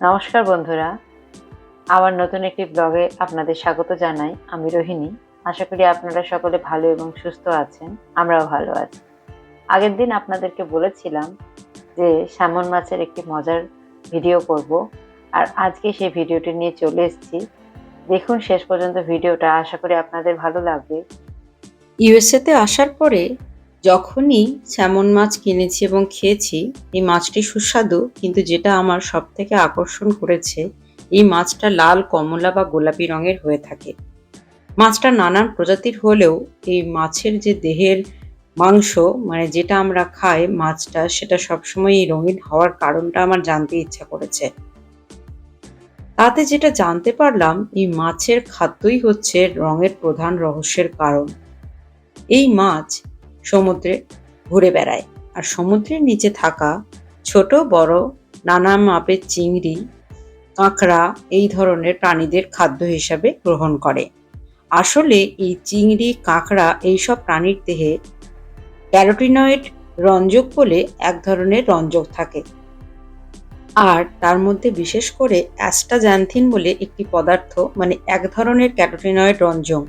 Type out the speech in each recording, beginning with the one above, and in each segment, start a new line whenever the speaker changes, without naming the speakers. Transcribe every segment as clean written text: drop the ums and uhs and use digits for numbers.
নমস্কার বন্ধুরা, আবার নতুন একটি ব্লগে আপনাদের স্বাগত জানাই। আমি রোহিণী। আশা করি আপনারা সকলে ভালো এবং সুস্থ আছেন। আমরাও ভালো আছি। আগের দিন আপনাদেরকে বলেছিলাম যে স্যামন মাছের একটি মজার ভিডিও করব, আর আজকে সেই ভিডিওটি নিয়ে চলে এসেছি। দেখুন শেষ পর্যন্ত ভিডিওটা, আশা করি আপনাদের ভালো লাগবে।
ইউএসএতে আসার পরে যখনই স্যামন মাছ কিনেছি এবং খেয়েছি, এই মাছটি সুস্বাদু, কিন্তু যেটা আমার সবথেকে আকর্ষণ করেছে, এই মাছটা লাল, কমলা বা গোলাপি রঙের হয়ে থাকে। মাছটা নানান প্রজাতির হলেও এই মাছের যে দেহের মাংস, মানে যেটা আমরা খাই মাছটা, সেটা সবসময় রঙিন হওয়ার কারণটা আমার জানতে ইচ্ছা করেছে। তাতে যেটা জানতে পারলাম, এই মাছের খাদ্যই হচ্ছে রঙের প্রধান রহস্যের কারণ। এই মাছ সমুদ্রে ঘুরে বেড়ায়, আর সমুদ্রের নিচে থাকা ছোট বড় নানা মাপের চিংড়ি, কাঁকড়া এই ধরনের প্রাণীদের খাদ্য হিসাবে গ্রহণ করে। আসলে এই চিংড়ি, কাঁকড়া এইসব প্রাণীর দেহে ক্যারোটিনয়েড রঞ্জক বলে এক ধরনের রঞ্জক থাকে, আর তার মধ্যে বিশেষ করে অ্যাস্টাজ্যান্থিন বলে একটি পদার্থ, মানে এক ধরনের ক্যারোটিনয়েড রঞ্জক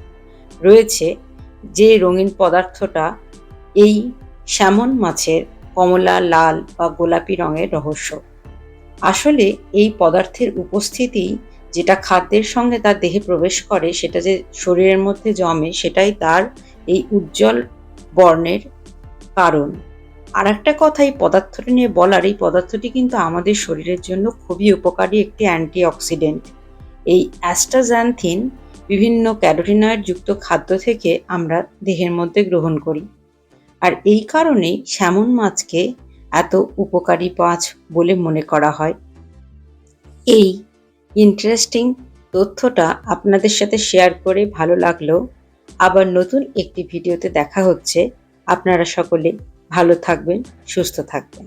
রয়েছে, যে রঙিন পদার্থটা এই স্যামন মাছের কমলা, লাল বা গোলাপি রঙের রহস্য। আসলে এই পদার্থের উপস্থিতি যেটা খাদ্যের সঙ্গে তার দেহে প্রবেশ করে, সেটা যে শরীরের মধ্যে জমে, সেটাই তার এই উজ্জ্বল বর্ণের কারণ। আর একটা কথা এই পদার্থটি নিয়ে বলার, এই পদার্থটি কিন্তু আমাদের শরীরের জন্য খুবই উপকারী একটি অ্যান্টিঅক্সিডেন্ট। এই অ্যাস্টাজ্যান্থিন বিভিন্ন ক্যারোটিনয়েড যুক্ত খাদ্য থেকে আমরা দেহের মধ্যে গ্রহণ করি, আর এই কারণেই স্যামন মাছকে এত উপকারী মাছ বলে মনে করা হয়। এই ইন্টারেস্টিং তথ্যটা আপনাদের সাথে শেয়ার করে ভালো লাগলো। আবার নতুন একটি ভিডিওতে দেখা হচ্ছে। আপনারা সকলে ভালো থাকবেন, সুস্থ থাকবেন।